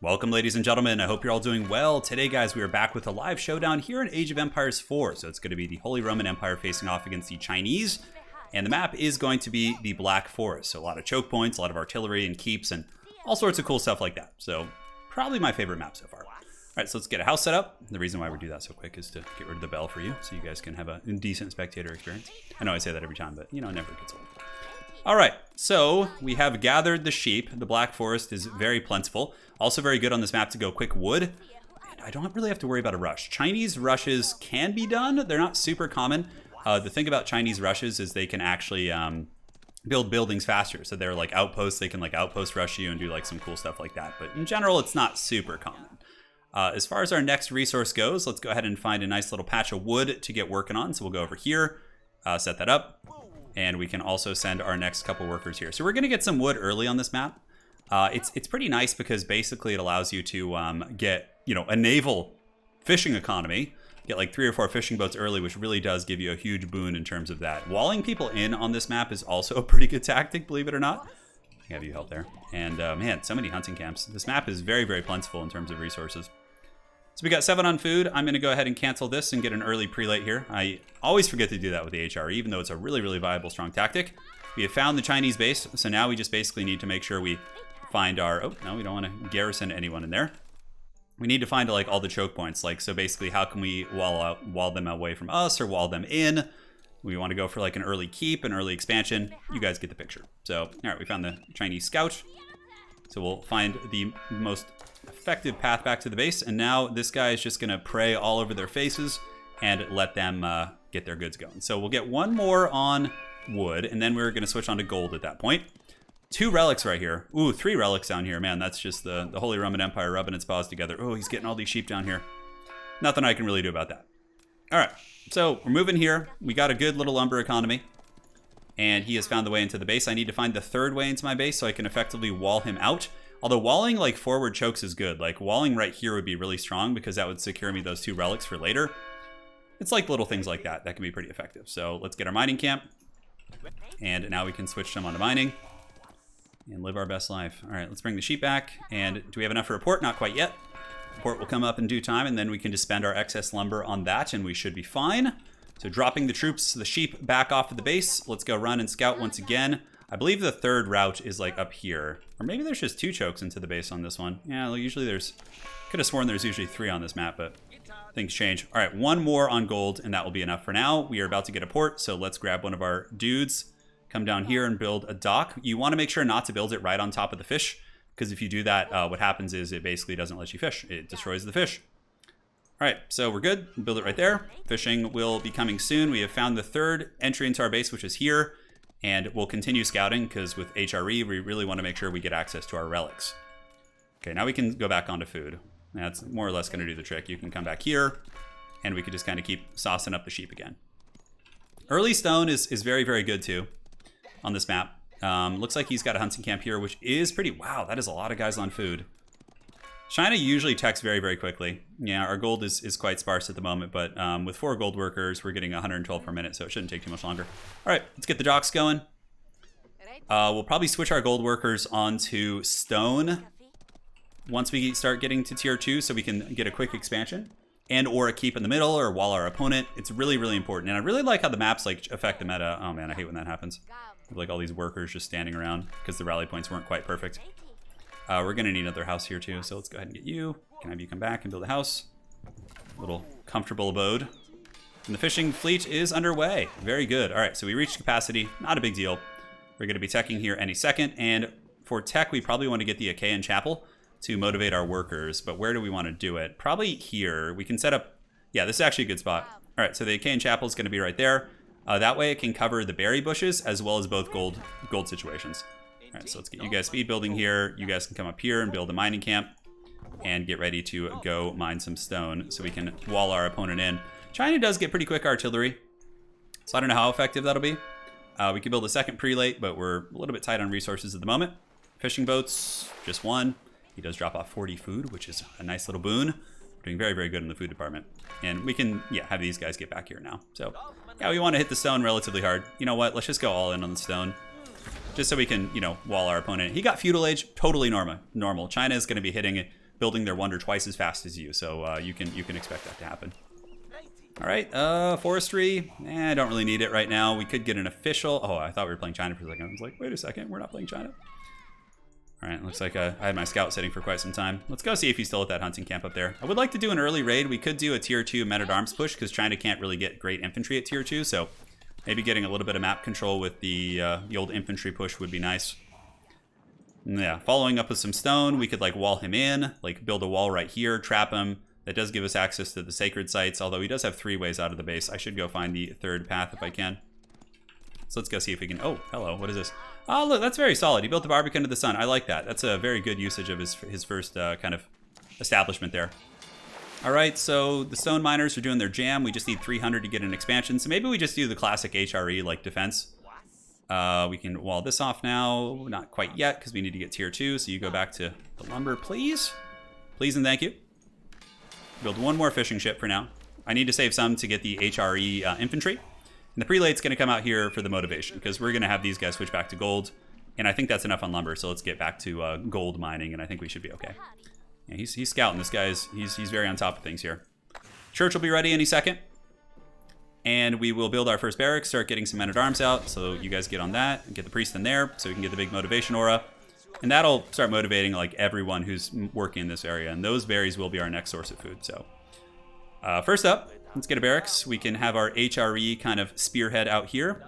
Welcome, ladies and gentlemen. I hope you're all doing well. Today, guys, we are back with a live showdown here in Age of Empires 4. So it's going to be the Holy Roman Empire facing off against the Chinese. And the map is going to be the Black Forest. So a lot of choke points, a lot of artillery and keeps, and all sorts of cool stuff like that. So probably my favorite map so far. All right, so let's get a house set up. The reason why we do that so quick is to get rid of the bell for you, so you guys can have a decent spectator experience. I know I say that every time, but, you know, it never gets old. All right, so we have gathered the sheep. The Black Forest is very plentiful. Also very good on this map to go quick wood. And I don't really have to worry about a rush. Chinese rushes can be done. They're not super common. The thing about Chinese rushes is they can actually build buildings faster. So they're like outposts. They can like outpost rush you and do like some cool stuff like that. But in general, it's not super common. As far as our next resource goes, let's go ahead and find a nice little patch of wood to get working on. So we'll go over here, set that up. And we can also send our next couple workers here. So we're going to get some wood early on this map. It's pretty nice because basically it allows you to get, you know, a naval fishing economy. Get like 3 or 4 fishing boats early, which really does give you a huge boon in terms of that. Walling people in on this map is also a pretty good tactic, believe it or not. I have you help there. And man, so many hunting camps. This map is very, very plentiful in terms of resources. So we got 7 on food. I'm going to go ahead and cancel this and get an early prelate here. I always forget to do that with the HRE, even though it's a really, really viable, strong tactic. We have found the Chinese base, so now we just basically need to make sure we find our... Oh, no, we don't want to garrison anyone in there. We need to find like all the choke points. Like, so basically, how can we wall them away from us or wall them in? We want to go for like an early keep, an early expansion. You guys get the picture. So, all right, we found the Chinese scout. So we'll find the most effective path back to the base, and now this guy is just gonna pray all over their faces and let them get their goods going. So we'll get 1 more on wood, and then we're gonna switch on to gold at that point. 2 relics right here. Ooh, 3 relics down here. Man, that's just the Holy Roman Empire rubbing its paws together. Oh, he's getting all these sheep down here. Nothing I can really do about that. All right, so we're moving here. We got a good little lumber economy, and he has found the way into the base. I need to find the 3rd way into my base so I can effectively wall him out. Although walling like forward chokes is good. Like walling right here would be really strong because that would secure me those 2 relics for later. It's like little things like that that can be pretty effective. So let's get our mining camp. And now we can switch them onto mining and live our best life. All right, let's bring the sheep back. And do we have enough for a port? Not quite yet. The port will come up in due time, and then we can just spend our excess lumber on that and we should be fine. So dropping the troops, the sheep back off of the base. Let's go run and scout once again. I believe the 3rd route is like up here. Or maybe there's just 2 chokes into the base on this one. Yeah, usually there's... Could have sworn there's usually 3 on this map, but things change. All right, 1 more on gold, and that will be enough for now. We are about to get a port, so let's grab one of our dudes, come down here and build a dock. You want to make sure not to build it right on top of the fish, because if you do that, what happens is it basically doesn't let you fish. It destroys the fish. All right, so we're good. We'll build it right there. Fishing will be coming soon. We have found the 3rd entry into our base, which is here. And we'll continue scouting because with HRE, we really want to make sure we get access to our relics. Okay, now we can go back onto food. That's more or less going to do the trick. You can come back here, and we can just kind of keep saucing up the sheep again. Early stone is very, very good too on this map. Looks like he's got a hunting camp here, which is pretty... Wow, that is a lot of guys on food. China usually techs very, very quickly. Yeah, our gold is quite sparse at the moment, but with 4 gold workers, we're getting 112 per minute, so it shouldn't take too much longer. All right, let's get the docks going. We'll probably switch our gold workers onto stone once we start getting to tier 2, so we can get a quick expansion and or a keep in the middle or wall our opponent. It's really, really important, and I really like how the maps like affect the meta. Oh man, I hate when that happens. Like all these workers just standing around because the rally points weren't quite perfect. We're going to need another house here too, so let's go ahead and get you. Can have you come back and build a house. A little comfortable abode. And the fishing fleet is underway. Very good. All right, so we reached capacity. Not a big deal. We're going to be teching here any second. And for tech, we probably want to get the Achaean Chapel to motivate our workers. But where do we want to do it? Probably here. We can set up... Yeah, this is actually a good spot. All right, so the Achaean Chapel is going to be right there. That way it can cover the berry bushes as well as both gold situations. All right, so let's get you guys speed building here. You guys can come up here and build a mining camp and get ready to go mine some stone so we can wall our opponent in. China does get pretty quick artillery, so I don't know how effective that'll be. We could build a 2nd prelate, but we're a little bit tight on resources at the moment. Fishing boats, just 1. He does drop off 40 food, which is a nice little boon. We're doing very, very good in the food department. And we can, yeah, have these guys get back here now. So, yeah, we want to hit the stone relatively hard. You know what? Let's just go all in on the stone. Just so we can, you know, wall our opponent. He got feudal age, totally normal. China is going to be hitting building their wonder twice as fast as you, so you can expect that to happen. All right, forestry. I don't really need it right now. We could get an official. Oh, I thought we were playing China for a second. I was like, wait a second, we're not playing China. All right, looks like I had my scout sitting for quite some time. Let's go see if he's still at that hunting camp up there. I would like to do an early raid. We could do a tier 2 men-at-arms push because China can't really get great infantry at tier 2, so maybe getting a little bit of map control with the old infantry push would be nice. Yeah, following up with some stone, we could like wall him in, like build a wall right here, trap him. That does give us access to the sacred sites, although he does have 3 ways out of the base. I should go find the 3rd path if I can. So let's go see if we can... Oh, hello, what is this? Oh, look, that's very solid. He built the Barbican of the Sun. I like that. That's a very good usage of his first kind of establishment there. All right, so the stone miners are doing their jam. We just need 300 to get an expansion. So maybe we just do the classic HRE, like defense. We can wall this off now. Not quite yet, because we need to get tier 2. So you go back to the lumber, please. Please and thank you. Build 1 more fishing ship for now. I need to save some to get the HRE infantry. And the prelate's going to come out here for the motivation, because we're going to have these guys switch back to gold. And I think that's enough on lumber, so let's get back to gold mining, and I think we should be okay. Yeah, he's scouting. This guy's he's very on top of things here. Church will be ready any second. And we will build our first barracks, start getting some men-at-arms out, so you guys get on that, and get the priest in there, so we can get the big motivation aura. And that'll start motivating like everyone who's working in this area, and those berries will be our next source of food. So first up, let's get a barracks. We can have our HRE kind of spearhead out here.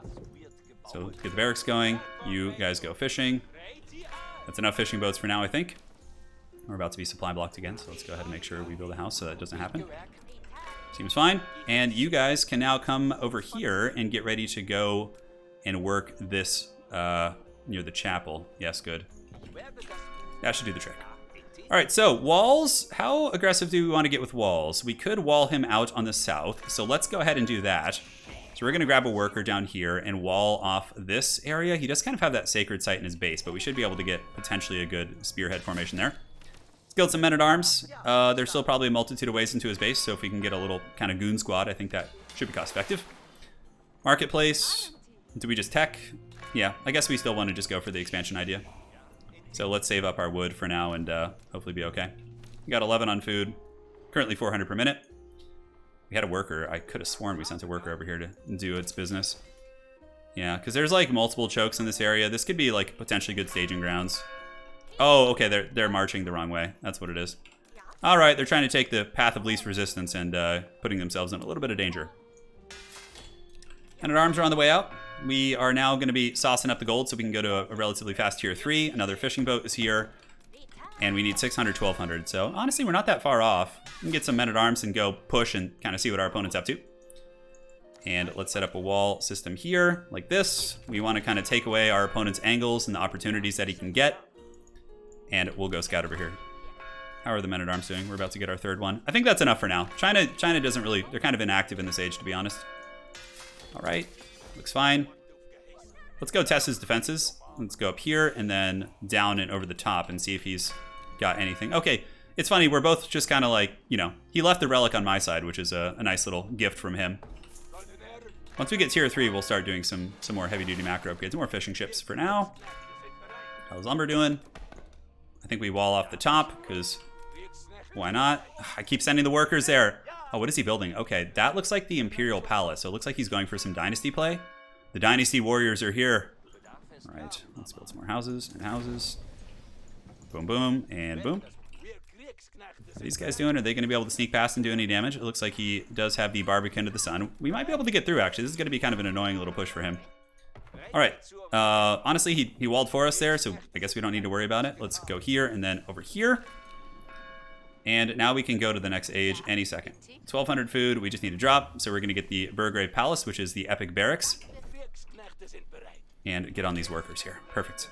So let's get the barracks going. You guys go fishing. That's enough fishing boats for now, I think. We're about to be supply blocked again, so let's go ahead and make sure we build a house so that doesn't happen. Seems fine. And you guys can now come over here and get ready to go and work this near the chapel. Yes, good. That should do the trick. All right, so walls. How aggressive do we want to get with walls? We could wall him out on the south, so let's go ahead and do that. So we're going to grab a worker down here and wall off this area. He does kind of have that sacred site in his base, but we should be able to get potentially a good spearhead formation there. Let's build some men-at-arms. There's still probably a multitude of ways into his base, so if we can get a little kind of goon squad, I think that should be cost-effective. Marketplace. Do we just tech? Yeah, I guess we still want to just go for the expansion idea. So let's save up our wood for now and hopefully be okay. We got 11 on food, currently 400 per minute. We had a worker. I could have sworn we sent a worker over here to do its business. Yeah, because there's like multiple chokes in this area. This could be like potentially good staging grounds. Oh, okay, they're marching the wrong way. That's what it is. All right, they're trying to take the path of least resistance and putting themselves in a little bit of danger. Men-at-arms are on the way out. We are now going to be saucing up the gold so we can go to a relatively fast tier 3. Another fishing boat is here. And we need 600, 1200. So honestly, we're not that far off. We can get some men-at-arms and go push and kind of see what our opponent's up to. And let's set up a wall system here like this. We want to kind of take away our opponent's angles and the opportunities that he can get. And we'll go scout over here. How are the men-at-arms doing? We're about to get our 3rd one. I think that's enough for now. China doesn't really... They're kind of inactive in this age, to be honest. All right. Looks fine. Let's go test his defenses. Let's go up here and then down and over the top and see if he's got anything. Okay, it's funny. We're both just kind of like, you know, he left the relic on my side, which is a nice little gift from him. Once we get tier 3, we'll start doing some more heavy-duty macro upgrades. More fishing ships for now. How's lumber doing? I think we wall off the top because why not? I keep sending the workers there. Oh, what is he building? Okay, that looks like the Imperial Palace. So it looks like he's going for some dynasty play. The dynasty warriors are here. All right, let's build some more houses and houses. Boom, boom, and boom. What are these guys doing? Are they going to be able to sneak past and do any damage? It looks like he does have the Barbican of the Sun. We might be able to get through, actually. This is going to be kind of an annoying little push for him. All right. Honestly, he walled for us there, so I guess we don't need to worry about it. Let's go here and then over here. And now we can go to the next age any second. 1200 food, we just need to drop. So we're going to get the Burgrave Palace, which is the epic barracks. And get on these workers here. Perfect.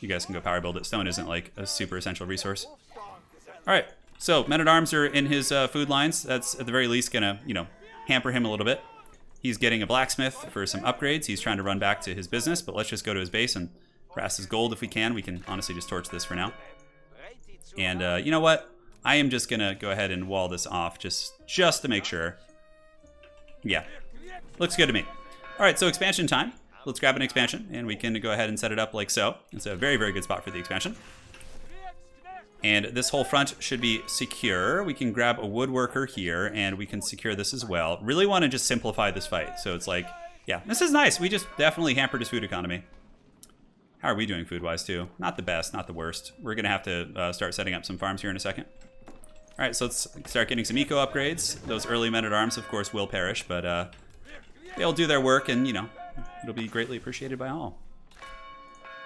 You guys can go power build it. Stone isn't like a super essential resource. All right. So men-at-arms are in his food lines. That's at the very least going to, you know, hamper him a little bit. He's getting a blacksmith for some upgrades. He's trying to run back to his business, but let's just go to his base and harass his gold if we can. We can honestly just torch this for now. And you know what? I am just going to go ahead and wall this off just to make sure. Yeah, looks good to me. All right, so expansion time. Let's grab an expansion, and we can go ahead and set it up like so. It's a very, very good spot for the expansion. And this whole front should be secure. We can grab a woodworker here, and we can secure this as well. Really want to just simplify this fight. So it's like, yeah, this is nice. We just definitely hampered his food economy. How are we doing food-wise, too? Not the best, not the worst. We're going to have to start setting up some farms here in a second. All right, so let's start getting some eco upgrades. Those early men-at-arms, of course, will perish, but they'll do their work, and, you know, it'll be greatly appreciated by all.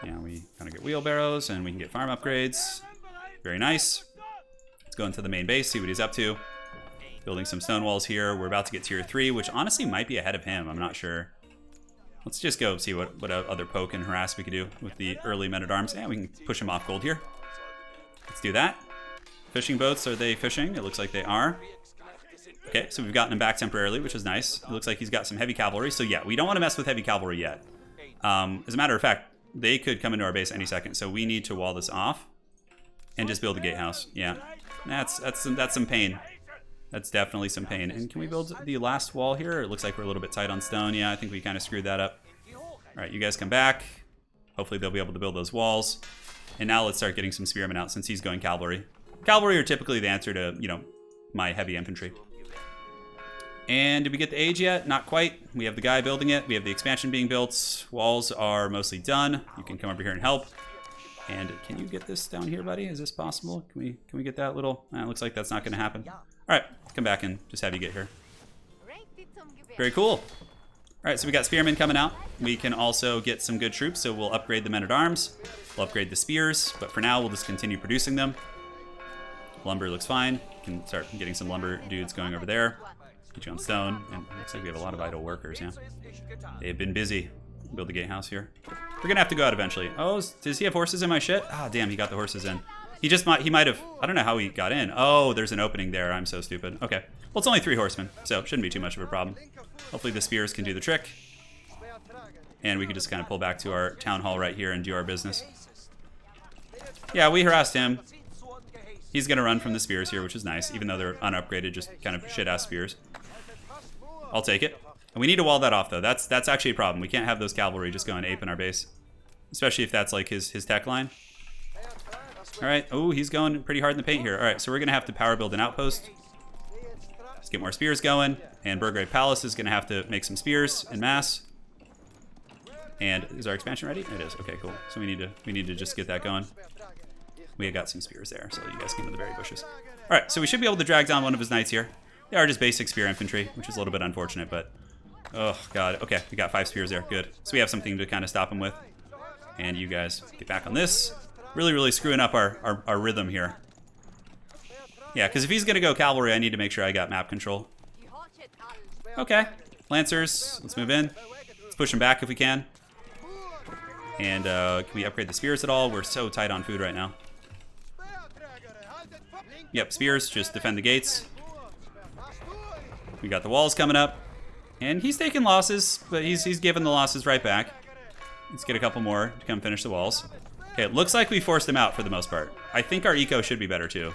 Yeah, we kind of get wheelbarrows, and we can get farm upgrades. Very nice. Let's go into the main base, see what he's up to. Building some stone walls here. We're about to get tier 3, which honestly might be ahead of him. I'm not sure. Let's just go see what other poke and harass we could do with the early men-at-arms. And we can push him off gold here. Let's do that. Fishing boats, are they fishing? It looks like they are. Okay, so we've gotten him back temporarily, which is nice. It looks like he's got some heavy cavalry. So yeah, we don't want to mess with heavy cavalry yet. As a matter of fact, they could come into our base any second. So we need to wall this off and just build a gatehouse. Yeah, that's some pain. That's definitely some pain. And can we build the last wall here? It looks like we're a little bit tight on stone. Yeah, I think we kind of screwed that up. All right, you guys come back. Hopefully they'll be able to build those walls. And now let's start getting some spearmen out since he's going cavalry. Cavalry are typically the answer to, you know, my heavy infantry. And did we get the age yet? Not quite. We have the guy building it. We have the expansion being built. Walls are mostly done. You can come over here and help. And can you get this down here, buddy? Is this possible? Can we get that little... it looks like that's not going to happen. All right, come back and just have you get here. Very cool. All right, so we got spearmen coming out. We can also get some good troops, so we'll upgrade the men-at-arms. We'll upgrade the spears, but for now, we'll just continue producing them. Lumber looks fine. Can start getting some lumber dudes going over there. Get you on stone. And it looks like we have a lot of idle workers, yeah. They've been busy. Build the gatehouse here. We're gonna have to go out eventually. Oh, does he have horses in my shit? Ah, damn, he got the horses in. He might have, I don't know how he got in. Oh, there's an opening there. I'm so stupid. Okay. Well, it's only 3 horsemen, so it shouldn't be too much of a problem. Hopefully the spears can do the trick. And we can just kind of pull back to our town hall right here and do our business. Yeah, we harassed him. He's gonna run from the spears here, which is nice, even though they're unupgraded, just kind of shit-ass spears. I'll take it. And we need to wall that off, though. That's actually a problem. We can't have those cavalry just going ape in our base. Especially if that's like his tech line. All right. Oh, he's going pretty hard in the paint here. All right, so we're going to have to power build an outpost. Let's get more spears going. And Burgrave Palace is going to have to make some spears en masse. And is our expansion ready? It is. Okay, cool. So we need to just get that going. We got some spears there, so you guys can go to the berry bushes. All right, so we should be able to drag down one of his knights here. They are just basic spear infantry, which is a little bit unfortunate, but... Oh, God. Okay, we got 5 spears there. Good. So we have something to kind of stop him with. And you guys get back on this. Really screwing up our rhythm here. Yeah, because if he's going to go cavalry, I need to make sure I got map control. Okay. Lancers, let's move in. Let's push him back if we can. And can we upgrade the spears at all? We're so tight on food right now. Yep, spears, just defend the gates. We got the walls coming up. And he's taking losses, but he's giving the losses right back. Let's get a couple more to come finish the walls. Okay, it looks like we forced him out for the most part. I think our eco should be better too.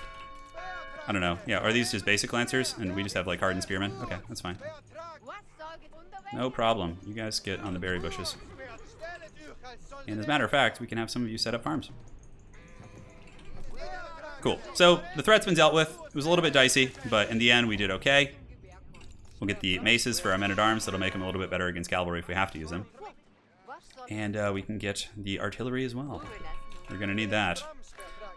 I don't know. Yeah, are these just basic lancers? And we just have like hardened spearmen? Okay, that's fine. No problem. You guys get on the berry bushes. And as a matter of fact, we can have some of you set up farms. Cool. So the threat's been dealt with. It was a little bit dicey, but in the end we did okay. We'll get the maces for our men-at-arms. That'll make them a little bit better against cavalry if we have to use them. And we can get the artillery as well. We're going to need that.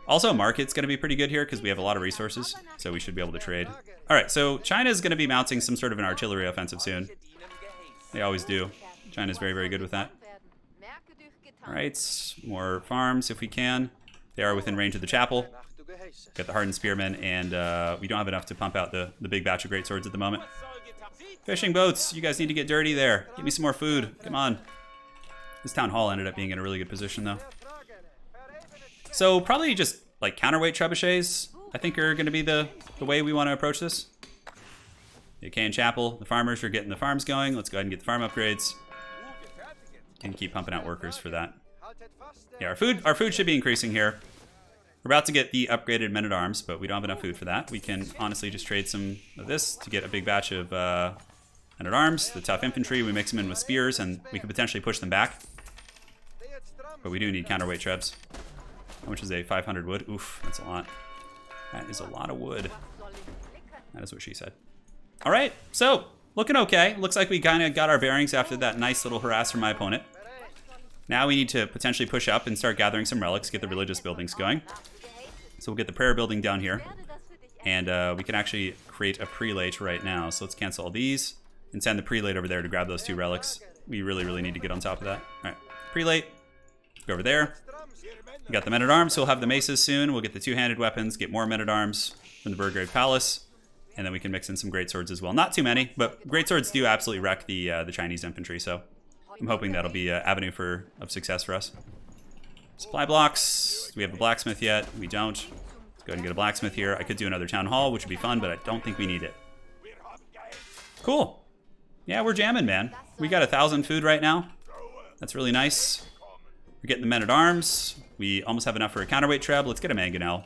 Also, market's going to be pretty good here because we have a lot of resources, so we should be able to trade. All right, so China's going to be mounting some sort of an artillery offensive soon. They always do. China's very good with that. All right, more farms if we can. They are within range of the chapel. Got the hardened spearmen, and we don't have enough to pump out the big batch of great swords at the moment. Fishing boats, you guys need to get dirty there. Give me some more food. Come on. This town hall ended up being in a really good position, though. So probably just like counterweight trebuchets, I think are going to be the way we want to approach this. The Achaean Chapel, the farmers are getting the farms going. Let's go ahead and get the farm upgrades. And keep pumping out workers for that. Yeah, our food should be increasing here. We're about to get the upgraded men-at-arms, but we don't have enough food for that. We can honestly just trade some of this to get a big batch of men-at-arms. The tough infantry, we mix them in with spears, and we could potentially push them back. But we do need counterweight trebs. How much is a 500 wood? Oof, that's a lot. That is a lot of wood. That is what she said. All right, so looking okay. Looks like we kind of got our bearings after that nice little harass from my opponent. Now we need to potentially push up and start gathering some relics, get the religious buildings going. So we'll get the prayer building down here. And we can actually create a prelate right now. So let's cancel all these and send the prelate over there to grab those 2 relics. We really, really need to get on top of that. All right, prelate, go over there. We got the men-at-arms, so we'll have the maces soon. We'll get the 2-handed weapons, get more men-at-arms from the Burgrave Palace, and then we can mix in some great swords as well. Not too many, but great swords do absolutely wreck the Chinese infantry, so I'm hoping that'll be an avenue of success for us. Supply blocks. Do we have a blacksmith yet? We don't. Let's go ahead and get a blacksmith here. I could do another town hall, which would be fun, but I don't think we need it. Cool. Yeah, we're jamming, man. We got 1,000 food right now. That's really nice. We're getting the men-at-arms. We almost have enough for a counterweight treb. Let's get a mangonel.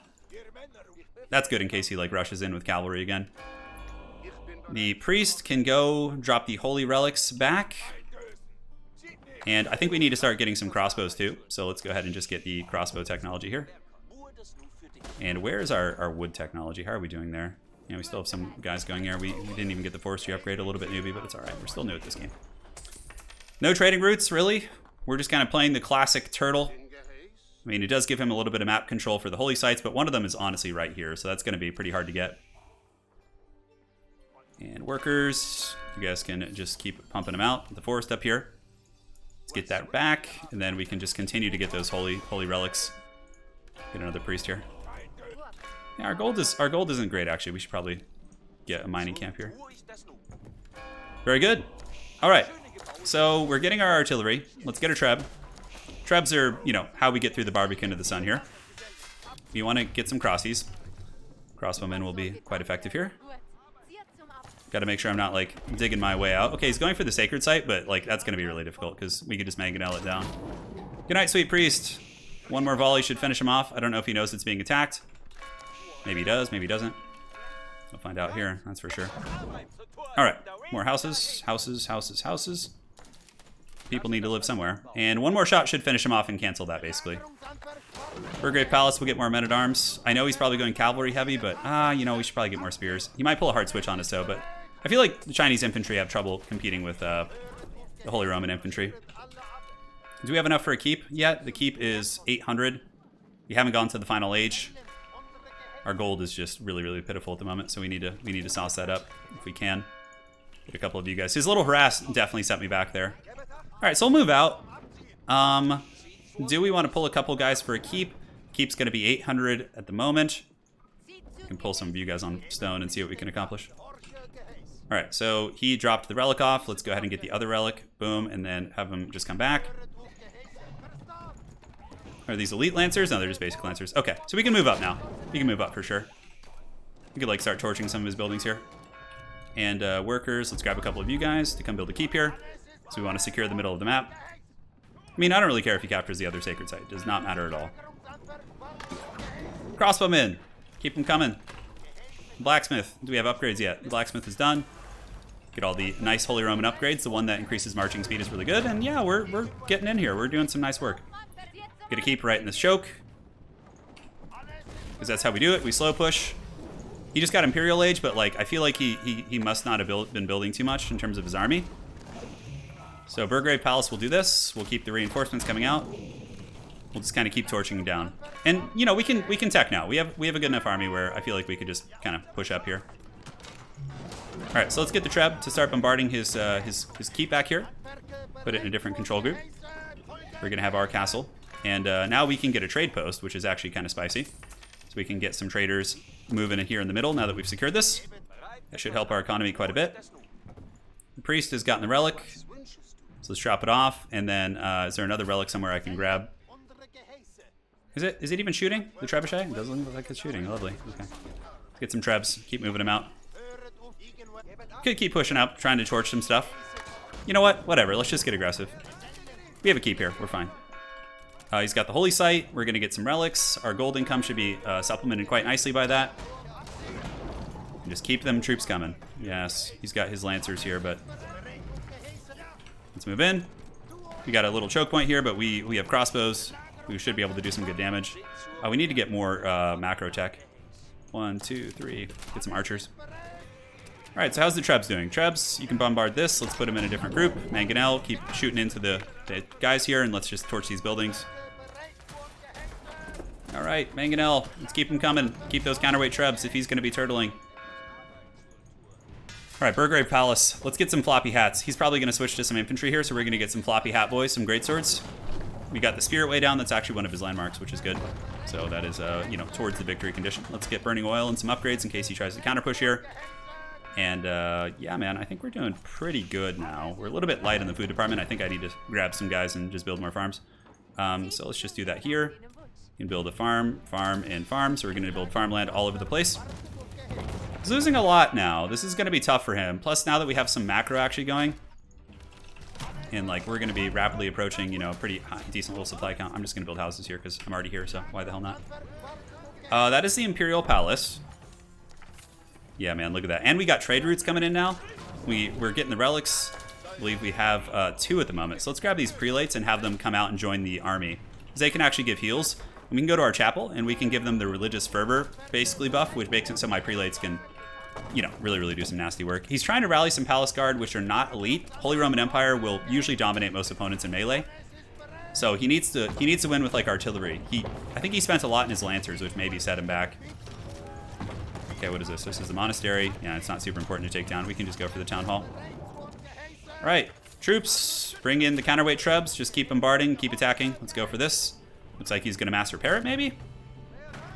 That's good in case he like rushes in with cavalry again. The priest can go drop the holy relics back. And I think we need to start getting some crossbows too. So let's go ahead and just get the crossbow technology here. And where is our wood technology? How are we doing there? Yeah, we still have some guys going here. We didn't even get the forestry upgrade, a little bit newbie, but it's all right. We're still new at this game. No trading routes, really. We're just kind of playing the classic turtle. I mean, it does give him a little bit of map control for the holy sites, but one of them is honestly right here, so that's going to be pretty hard to get. And workers, you guys can just keep pumping them out. The forest up here. Let's get that back, and then we can just continue to get those holy relics. Get another priest here. Yeah, our gold isn't great actually. We should probably get a mining camp here. Very good. All right. So we're getting our artillery. Let's get a treb. Trebs are, you know, how we get through the Barbican of the Sun here. We want to get some crossies. Crossbowmen will be quite effective here. Got to make sure I'm not like digging my way out. Okay, he's going for the sacred site, but like that's going to be really difficult because we could just mangonel it down. Good night, sweet priest. One more volley should finish him off. I don't know if he knows it's being attacked. Maybe he does, maybe he doesn't. We'll find out here, that's for sure. All right, more houses, houses, houses, houses. People need to live somewhere. And one more shot should finish him off and cancel that, basically. Burgrave Palace will get more men-at-arms. I know he's probably going cavalry heavy, but, you know, we should probably get more spears. He might pull a hard switch on us, though, but I feel like the Chinese infantry have trouble competing with the Holy Roman infantry. Do we have enough for a keep yet? The keep is 800. We haven't gone to the final age. Our gold is just really, really pitiful at the moment, so we need to sauce that up if we can. Get a couple of you guys. His little harass definitely set me back there. All right, so we'll move out. Do we want to pull a couple guys for a keep? Keep's going to be 800 at the moment. We can pull some of you guys on stone and see what we can accomplish. All right, so he dropped the relic off. Let's go ahead and get the other relic. Boom, and then have him just come back. Are these elite lancers? No, they're just basic lancers. Okay, so we can move up now. We can move up for sure. We could like start torching some of his buildings here. And workers, let's grab a couple of you guys to come build a keep here. So we want to secure the middle of the map. I mean, I don't really care if he captures the other sacred site. It does not matter at all. Crossbowmen, keep them coming. Blacksmith, do we have upgrades yet? The blacksmith is done. Get all the nice Holy Roman upgrades. The one that increases marching speed is really good. And yeah, we're getting in here. We're doing some nice work. Get a keep right in this choke. Because that's how we do it. We slow push. He just got Imperial Age, but like I feel like he must not have been building too much in terms of his army. So Burgrave Palace will do this. We'll keep the reinforcements coming out. We'll just kind of keep torching down. And you know, we can tech now. We have a good enough army where I feel like we could just kind of push up here. All right, so let's get the Treb to start bombarding his keep back here. Put it in a different control group. We're gonna have our castle. And now we can get a trade post, which is actually kind of spicy. So we can get some traders moving in here in the middle now that we've secured this. That should help our economy quite a bit. The priest has gotten the relic. So let's drop it off. And then is there another relic somewhere I can grab? Is it even shooting? The trebuchet? It doesn't look like it's shooting. Lovely. Okay. Let's get some trebs. Keep moving them out. Could keep pushing up, trying to torch some stuff. You know what? Whatever. Let's just get aggressive. We have a keep here. We're fine. He's got the holy site. We're going to get some relics. Our gold income should be supplemented quite nicely by that. And just keep them troops coming. Yes, he's got his lancers here, but let's move in. We got a little choke point here, but we have crossbows. We should be able to do some good damage. We need to get more macro tech. 1, 2, 3. Get some archers. All right, so how's the Trebs doing? Trebs, you can bombard this. Let's put them in a different group. Mangonel, keep shooting into the guys here, and let's just torch these buildings. All right, Mangonel, let's keep him coming. Keep those counterweight Trebs if he's going to be turtling. All right, Burgrave Palace. Let's get some floppy hats. He's probably going to switch to some infantry here, so we're going to get some floppy hat boys, some greatswords. We got the Spirit way down. That's actually one of his landmarks, which is good. So that is, you know, towards the victory condition. Let's get Burning Oil and some upgrades in case he tries to counter push here. And yeah, man, I think we're doing pretty good now. We're a little bit light in the food department. I think I need to grab some guys and just build more farms. So let's just do that here. You can build a farm, farm, and farm. So we're going to build farmland all over the place. He's losing a lot now. This is going to be tough for him. Plus, now that we have some macro actually going, and like we're going to be rapidly approaching, you know, a pretty decent little supply count. I'm just going to build houses here because I'm already here, so why the hell not? That is the Imperial Palace. Yeah, man, look at that. And we got trade routes coming in now. We're getting the relics. I believe we have 2 at the moment. So let's grab these prelates and have them come out and join the army. Because they can actually give heals. We can go to our chapel and we can give them the religious fervor basically buff, which makes it so my prelates can, you know, really do some nasty work. He's trying to rally some Palace Guard, which are not elite. Holy Roman Empire will usually dominate most opponents in melee. So he needs to win with like artillery. I think he spent a lot in his lancers, which maybe set him back. Okay, what is this? This is the monastery. Yeah, it's not super important to take down. We can just go for the town hall. All right, troops, bring in the counterweight Trebs. Just keep bombarding, keep attacking. Let's go for this. Looks like he's going to mass repair it, maybe?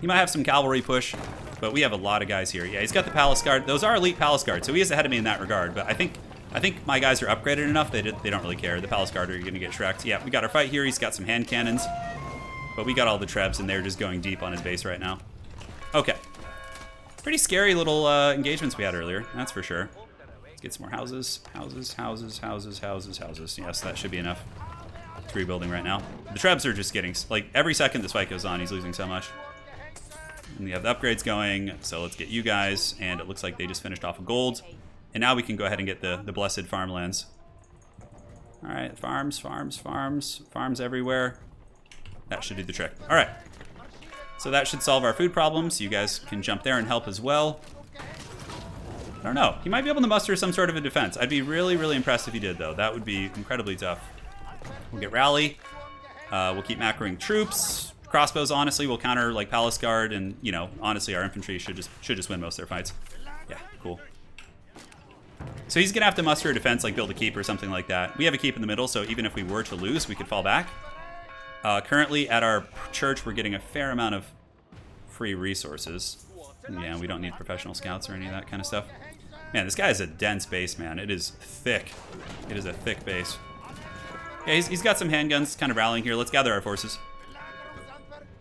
He might have some cavalry push, but we have a lot of guys here. Yeah, he's got the Palace Guard. Those are elite Palace Guard, so he is ahead of me in that regard. But I think my guys are upgraded enough. They don't really care. The Palace Guard are going to get shreked. Yeah, we got our fight here. He's got some hand cannons, but we got all the Trebs, and they're just going deep on his base right now. Okay. Pretty scary little engagements we had earlier, that's for sure. Let's get some more houses. Houses. Yes, that should be enough. 3 building right now. The Trebs are just getting, like, every second this fight goes on, he's losing so much. And we have the upgrades going, so let's get you guys. And it looks like they just finished off a gold. And now we can go ahead and get the blessed farmlands. All right, farms everywhere. That should do the trick. All right. So that should solve our food problems. You guys can jump there and help as well. I don't know. He might be able to muster some sort of a defense. I'd be really impressed if he did, though. That would be incredibly tough. We'll get rally. We'll keep macroing troops. Crossbows, honestly, will counter like Palace Guard, and you know, honestly, our infantry should just win most of their fights. Yeah, cool. So he's gonna have to muster a defense, like build a keep or something like that. We have a keep in the middle, so even if we were to lose, we could fall back. Currently, at our church, we're getting a fair amount of free resources. Yeah, we don't need professional scouts or any of that kind of stuff. Man, this guy is a dense base, man. It is thick. It is a thick base. Yeah, he's got some handguns kind of rallying here. Let's gather our forces.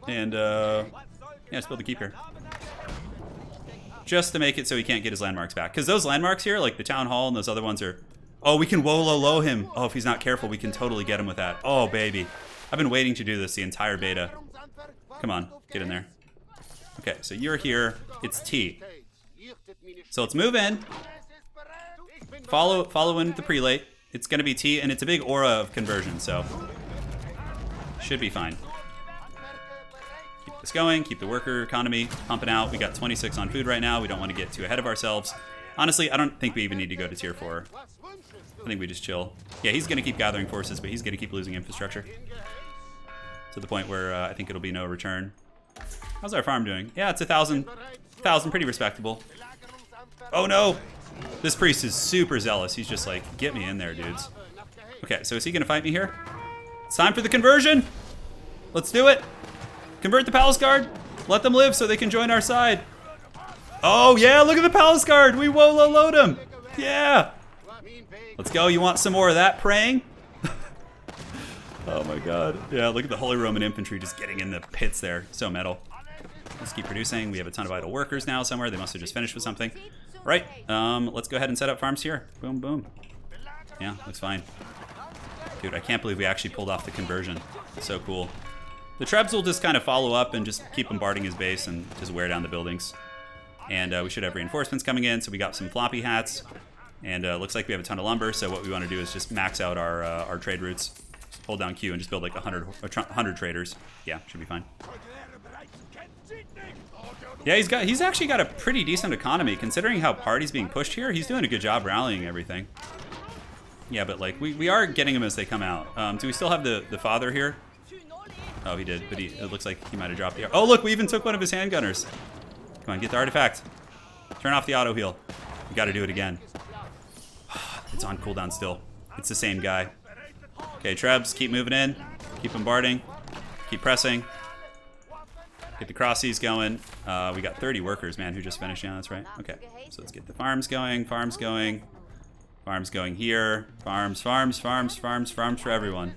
And, yeah, let's build a keep here. Just to make it so he can't get his landmarks back. Because those landmarks here, like the town hall and those other ones are... Oh, we can WOLOLO him. Oh, if he's not careful, we can totally get him with that. Oh, baby. I've been waiting to do this the entire beta. Come on, get in there. Okay, so you're here. It's T. So let's move in. Follow in the prelate. It's going to be T, and it's a big aura of conversion, so should be fine. Keep this going. Keep the worker economy pumping out. We got 26 on food right now. We don't want to get too ahead of ourselves. Honestly, I don't think we even need to go to tier 4. I think we just chill. Yeah, he's going to keep gathering forces, but he's going to keep losing infrastructure. To the point where I think it'll be no return. How's our farm doing? Yeah, it's 1,000. 1,000, pretty respectable. Oh no! This priest is super zealous. He's just like, get me in there, dudes. Okay, so is he gonna fight me here? It's time for the conversion! Let's do it! Convert the Palace Guard! Let them live so they can join our side! Oh yeah, look at the Palace Guard! We WOLOLO'd him! Yeah! Let's go, you want some more of that praying? Oh my god. Yeah, look at the Holy Roman Infantry just getting in the pits there. So metal. Let's keep producing. We have a ton of idle workers now somewhere. They must have just finished with something. Right, let's go ahead and set up farms here. Boom, boom. Yeah, looks fine. Dude, I can't believe we actually pulled off the conversion. It's so cool. The Trebs will just kind of follow up and just keep bombarding his base and just wear down the buildings. And we should have reinforcements coming in, so we got some floppy hats. And looks like we have a ton of lumber, so what we want to do is just max out our trade routes. hold down Q and just build like 100 traders. Yeah, should be fine. Yeah, he's actually got a pretty decent economy considering how party's being pushed here. He's doing a good job rallying everything. Yeah, but like we are getting them as they come out. Do we still have the father here? Oh, he did, but it looks like he might have dropped the. Oh, look, we even took one of his handgunners. Come on, get the artifact. Turn off the auto heal. We got to do it again. It's on cooldown still. It's the same guy. Okay, Trebs, keep moving in. Keep bombarding. Keep pressing. Get the crossies going. We got 30 workers, man, who just finished. Yeah, that's right. Okay, so let's get the farms going. Farms going. Farms going here. Farms for everyone.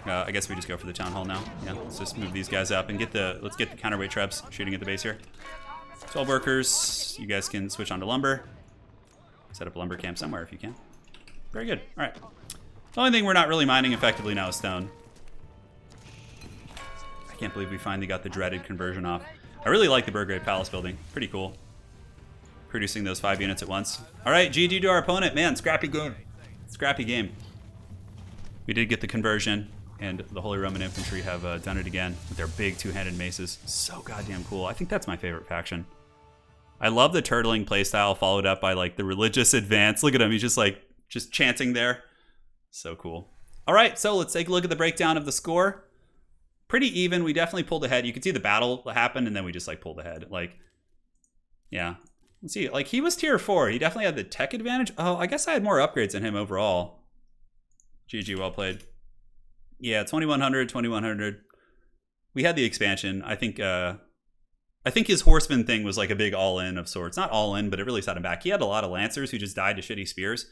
I guess we just go for the town hall now. Yeah, let's just move these guys up and let's get the counterweight Trebs shooting at the base here. 12 workers. You guys can switch on to lumber. Set up a lumber camp somewhere if you can. Very good. All right. The only thing we're not really mining effectively now is stone. I can't believe we finally got the dreaded conversion off. I really like the Burgrave Palace building. Pretty cool. Producing those 5 units at once. All right, GG to our opponent. Man, scrappy game. Scrappy game. We did get the conversion, and the Holy Roman Infantry have done it again with their big two-handed maces. So goddamn cool. I think that's my favorite faction. I love the turtling playstyle followed up by like the religious advance. Look at him. He's just chanting there. So cool. All right, so let's take a look at the breakdown of the score. Pretty even. We definitely pulled ahead. You can see the battle happen, and then we just like pulled ahead. Like, yeah. Let's see. Like, he was tier 4. He definitely had the tech advantage. Oh, I guess I had more upgrades than him overall. GG, well played. Yeah, 2100, 2100. We had the expansion. I think his horseman thing was like a big all-in of sorts. Not all-in, but it really set him back. He had a lot of lancers who just died to shitty spears,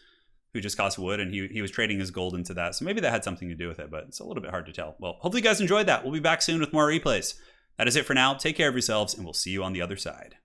who just cost wood, and he was trading his gold into that. So maybe that had something to do with it, but it's a little bit hard to tell. Well, hopefully you guys enjoyed that. We'll be back soon with more replays. That is it for now. Take care of yourselves, and we'll see you on the other side.